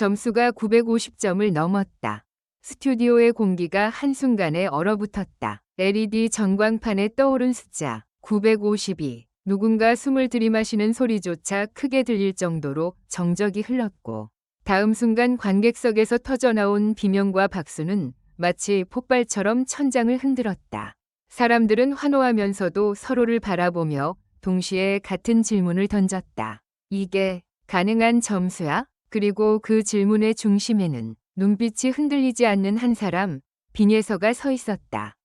점수가 950점을 넘었다. 스튜디오의 공기가 한순간에 얼어붙었다. LED 전광판에 떠오른 숫자 952. 누군가 숨을 들이마시는 소리조차 크게 들릴 정도로 정적이 흘렀고, 다음 순간 관객석에서 터져나온 비명과 박수는 마치 폭발처럼 천장을 흔들었다. 사람들은 환호하면서도 서로를 바라보며 동시에 같은 질문을 던졌다. 이게 가능한 점수야? 그리고 그 질문의 중심에는 눈빛이 흔들리지 않는 한 사람, 빈예서가 서 있었다.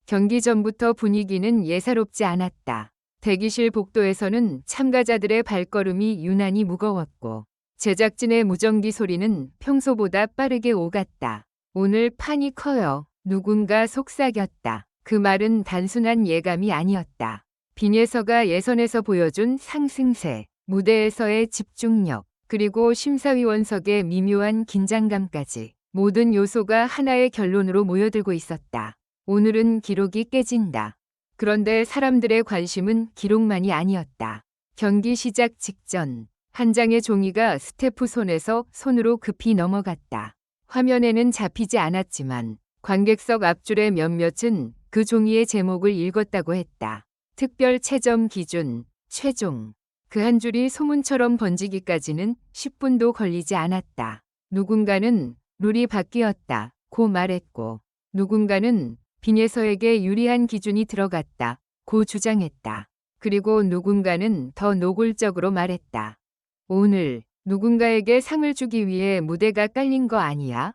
경기 전부터 분위기는 예사롭지 않았다. 대기실 복도에서는 참가자들의 발걸음이 유난히 무거웠고, 제작진의 무전기 소리는 평소보다 빠르게 오갔다. 오늘 판이 커요. 누군가 속삭였다. 그 말은 단순한 예감이 아니었다. 빈예서가 예선에서 보여준 상승세, 무대에서의 집중력, 그리고 심사위원석의 미묘한 긴장감까지 모든 요소가 하나의 결론으로 모여들고 있었다. 오늘은 기록이 깨진다. 그런데 사람들의 관심은 기록만이 아니었다. 경기 시작 직전 한 장의 종이가 스태프 손에서 손으로 급히 넘어갔다. 화면에는 잡히지 않았지만 관객석 앞줄의 몇몇은 그 종이의 제목을 읽었다고 했다. 특별 채점 기준, 최종. 그 한 줄이 소문처럼 번지기까지는 10분도 걸리지 않았다. 누군가는 룰이 바뀌었다 고 말했고, 누군가는 빈예서에게 유리한 기준이 들어갔다 고 주장했다. 그리고 누군가는 더 노골적으로 말했다. 오늘 누군가에게 상을 주기 위해 무대가 깔린 거 아니야?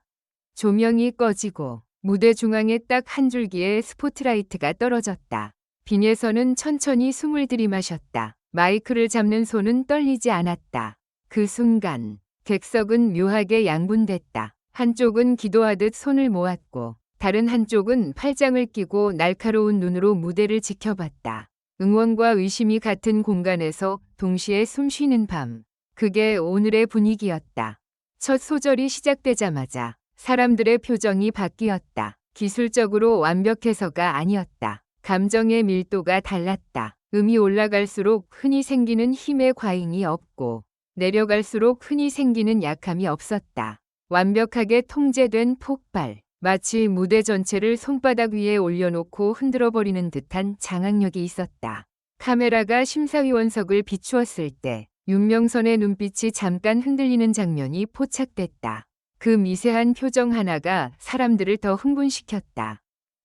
조명이 꺼지고 무대 중앙에 딱 한 줄기의 스포트라이트가 떨어졌다. 빈예서는 천천히 숨을 들이마셨다. 마이크를 잡는 손은 떨리지 않았다. 그 순간 객석은 묘하게 양분됐다. 한쪽은 기도하듯 손을 모았고, 다른 한쪽은 팔짱을 끼고 날카로운 눈으로 무대를 지켜봤다. 응원과 의심이 같은 공간에서 동시에 숨쉬는 밤. 그게 오늘의 분위기였다. 첫 소절이 시작되자마자 사람들의 표정이 바뀌었다. 기술적으로 완벽해서가 아니었다. 감정의 밀도가 달랐다. 음이 올라갈수록 흔히 생기는 힘의 과잉이 없고, 내려갈수록 흔히 생기는 약함이 없었다. 완벽하게 통제된 폭발. 마치 무대 전체를 손바닥 위에 올려놓고 흔들어버리는 듯한 장악력이 있었다. 카메라가 심사위원석을 비추었을 때 윤명선의 눈빛이 잠깐 흔들리는 장면이 포착됐다. 그 미세한 표정 하나가 사람들을 더 흥분시켰다.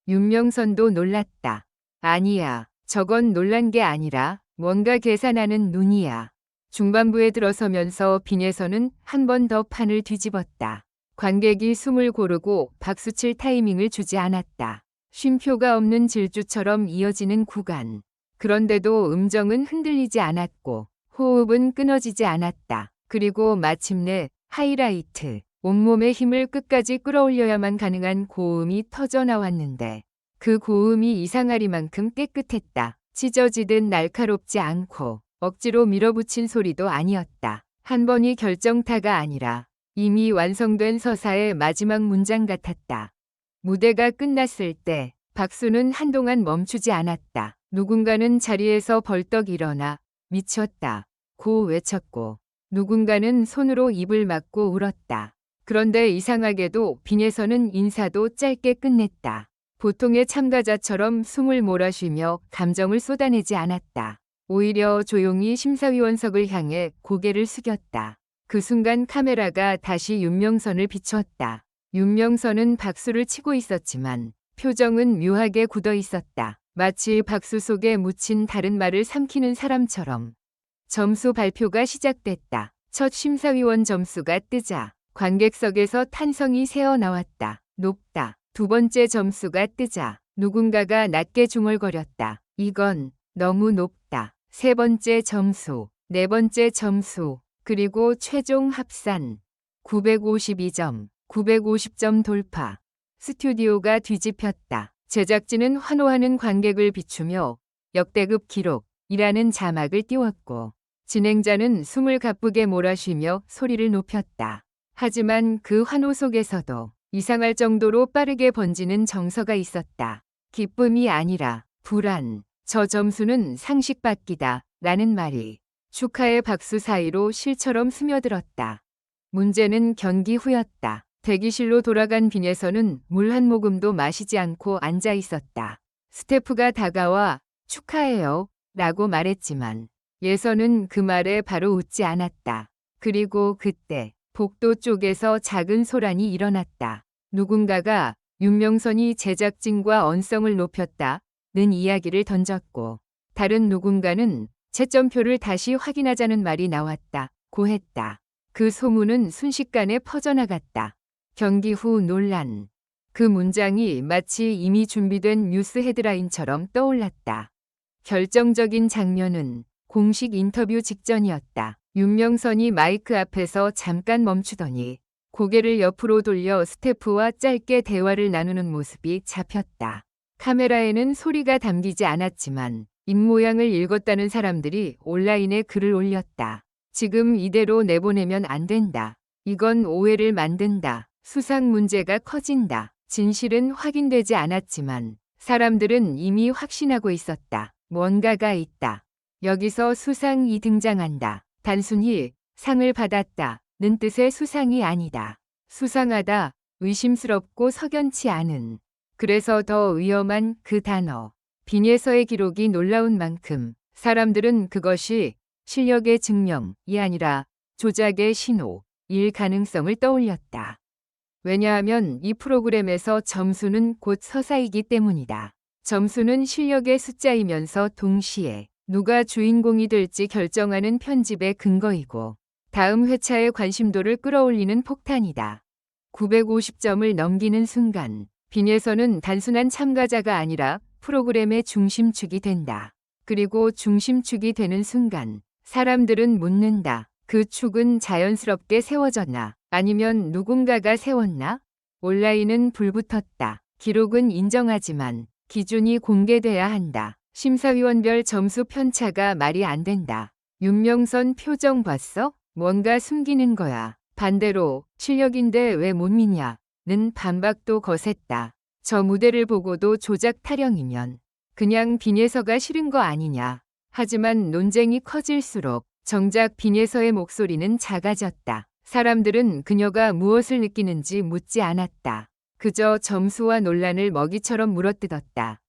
윤명선도 놀랐다. 아니야, 저건 놀란 게 아니라 뭔가 계산하는 눈이야. 중반부에 들어서면서 빈예서는 한 번 더 판을 뒤집었다. 관객이 숨을 고르고 박수칠 타이밍을 주지 않았다. 쉼표가 없는 질주처럼 이어지는 구간. 그런데도 음정은 흔들리지 않았고 호흡은 끊어지지 않았다. 그리고 마침내 하이라이트. 온몸의 힘을 끝까지 끌어올려야만 가능한 고음이 터져 나왔는데, 그 고음이 이상하리만큼 깨끗했다. 찢어지듯 날카롭지 않고 억지로 밀어붙인 소리도 아니었다. 한 번이 결정타가 아니라 이미 완성된 서사의 마지막 문장 같았다. 무대가 끝났을 때 박수는 한동안 멈추지 않았다. 누군가는 자리에서 벌떡 일어나 미쳤다 고 외쳤고, 누군가는 손으로 입을 막고 울었다. 그런데 이상하게도 빈예서는 인사도 짧게 끝냈다. 보통의 참가자처럼 숨을 몰아쉬며 감정을 쏟아내지 않았다. 오히려 조용히 심사위원석을 향해 고개를 숙였다. 그 순간 카메라가 다시 윤명선을 비추었다. 윤명선은 박수를 치고 있었지만 표정은 묘하게 굳어 있었다. 마치 박수 속에 묻힌 다른 말을 삼키는 사람처럼. 점수 발표가 시작됐다. 첫 심사위원 점수가 뜨자 관객석에서 탄성이 새어나왔다. 높다. 두 번째 점수가 뜨자 누군가가 낮게 중얼거렸다. 이건 너무 높다. 세 번째 점수, 네 번째 점수, 그리고 최종 합산 952점, 950점 돌파. 스튜디오가 뒤집혔다. 제작진은 환호하는 관객을 비추며 역대급 기록이라는 자막을 띄웠고, 진행자는 숨을 가쁘게 몰아쉬며 소리를 높였다. 하지만 그 환호 속에서도 이상할 정도로 빠르게 번지는 정서가 있었다. 기쁨이 아니라 불안. 저 점수는 상식 밖이다 라는 말이 축하의 박수 사이로 실처럼 스며들었다. 문제는 경기 후였다. 대기실로 돌아간 빈에서는 물 한 모금도 마시지 않고 앉아 있었다. 스태프가 다가와 축하해요 라고 말했지만 예선은 그 말에 바로 웃지 않았다. 그리고 그때 복도 쪽에서 작은 소란이 일어났다. 누군가가 윤명선이 제작진과 언성을 높였다는 이야기를 던졌고 다른 누군가는 채점표를 다시 확인하자는 말이 나왔다고 했다. 그 소문은 순식간에 퍼져나갔다. 경기 후 논란. 그 문장이 마치 이미 준비된 뉴스 헤드라인처럼 떠올랐다. 결정적인 장면은 공식 인터뷰 직전이었다. 윤명선이 마이크 앞에서 잠깐 멈추더니 고개를 옆으로 돌려 스태프와 짧게 대화를 나누는 모습이 잡혔다. 카메라에는 소리가 담기지 않았지만 입모양을 읽었다는 사람들이 온라인에 글을 올렸다. 지금 이대로 내보내면 안 된다. 이건 오해를 만든다. 수상 문제가 커진다. 진실은 확인되지 않았지만 사람들은 이미 확신하고 있었다. 뭔가가 있다. 여기서 수상이 등장한다. 단순히 상을 받았다는 뜻의 수상이 아니다. 수상하다, 의심스럽고 석연치 않은. 그래서 더 위험한 그 단어. 빈에서의 기록이 놀라운 만큼 사람들은 그것이 실력의 증명이 아니라 조작의 신호일 가능성을 떠올렸다. 왜냐하면 이 프로그램에서 점수는 곧 서사이기 때문이다. 점수는 실력의 숫자이면서 동시에 누가 주인공이 될지 결정하는 편집의 근거이고 다음 회차의 관심도를 끌어올리는 폭탄이다. 950점을 넘기는 순간 빈에서는 단순한 참가자가 아니라 프로그램의 중심축이 된다. 그리고 중심축이 되는 순간 사람들은 묻는다. 그 축은 자연스럽게 세워졌나? 아니면 누군가가 세웠나? 온라인은 불붙었다. 기록은 인정하지만 기준이 공개돼야 한다. 심사위원별 점수 편차가 말이 안 된다. 윤명선 표정 봤어? 뭔가 숨기는 거야. 반대로 실력인데 왜 못 믿냐?는 반박도 거셌다. 저 무대를 보고도 조작 타령이면 그냥 빈에서가 싫은 거 아니냐. 하지만 논쟁이 커질수록 정작 빈에서의 목소리는 작아졌다. 사람들은 그녀가 무엇을 느끼는지 묻지 않았다. 그저 점수와 논란을 먹이처럼 물어뜯었다.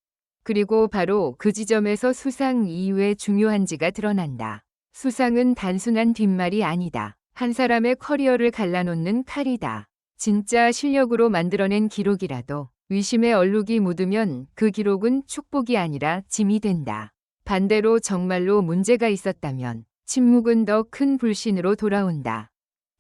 그리고 바로 그 지점에서 수상 이유의 중요한지가 드러난다. 수상은 단순한 뒷말이 아니다. 한 사람의 커리어를 갈라놓는 칼이다. 진짜 실력으로 만들어낸 기록이라도 의심의 얼룩이 묻으면 그 기록은 축복이 아니라 짐이 된다. 반대로 정말로 문제가 있었다면 침묵은 더 큰 불신으로 돌아온다.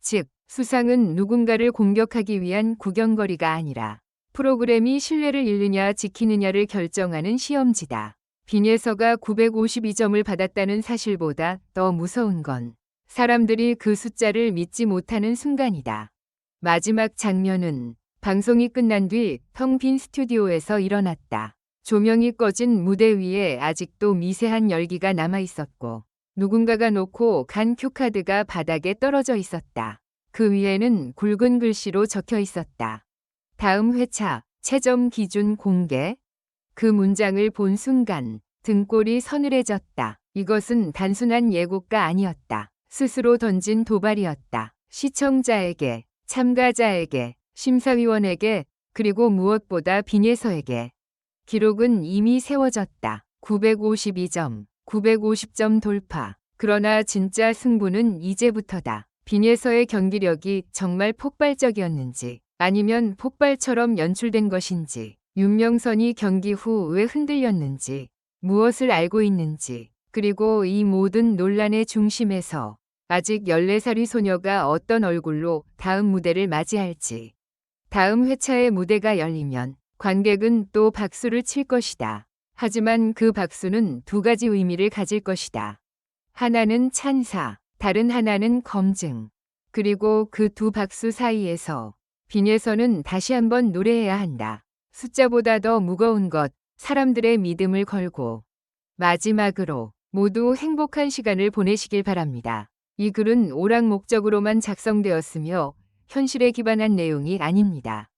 즉, 수상은 누군가를 공격하기 위한 구경거리가 아니라 프로그램이 신뢰를 잃느냐 지키느냐를 결정하는 시험지다. 빈에서가 952점을 받았다는 사실보다 더 무서운 건 사람들이 그 숫자를 믿지 못하는 순간이다. 마지막 장면은 방송이 끝난 뒤 텅 빈 스튜디오에서 일어났다. 조명이 꺼진 무대 위에 아직도 미세한 열기가 남아 있었고 누군가가 놓고 간 큐카드가 바닥에 떨어져 있었다. 그 위에는 굵은 글씨로 적혀 있었다. 다음 회차, 채점 기준 공개. 그 문장을 본 순간 등골이 서늘해졌다. 이것은 단순한 예고가 아니었다. 스스로 던진 도발이었다. 시청자에게, 참가자에게, 심사위원에게, 그리고 무엇보다 빈에서에게. 기록은 이미 세워졌다. 952점, 950점 돌파. 그러나 진짜 승부는 이제부터다. 빈에서의 경기력이 정말 폭발적이었는지 아니면 폭발처럼 연출된 것인지 윤명선이 경기 후 왜 흔들렸는지 무엇을 알고 있는지 그리고 이 모든 논란의 중심에서 아직 14살의 소녀가 어떤 얼굴로 다음 무대를 맞이할지. 다음 회차의 무대가 열리면 관객은 또 박수를 칠 것이다. 하지만 그 박수는 두 가지 의미를 가질 것이다. 하나는 찬사, 다른 하나는 검증. 그리고 그 두 박수 사이에서 빈에서는 다시 한번 노래해야 한다. 숫자보다 더 무거운 것, 사람들의 믿음을 걸고. 마지막으로 모두 행복한 시간을 보내시길 바랍니다. 이 글은 오락 목적으로만 작성되었으며 현실에 기반한 내용이 아닙니다.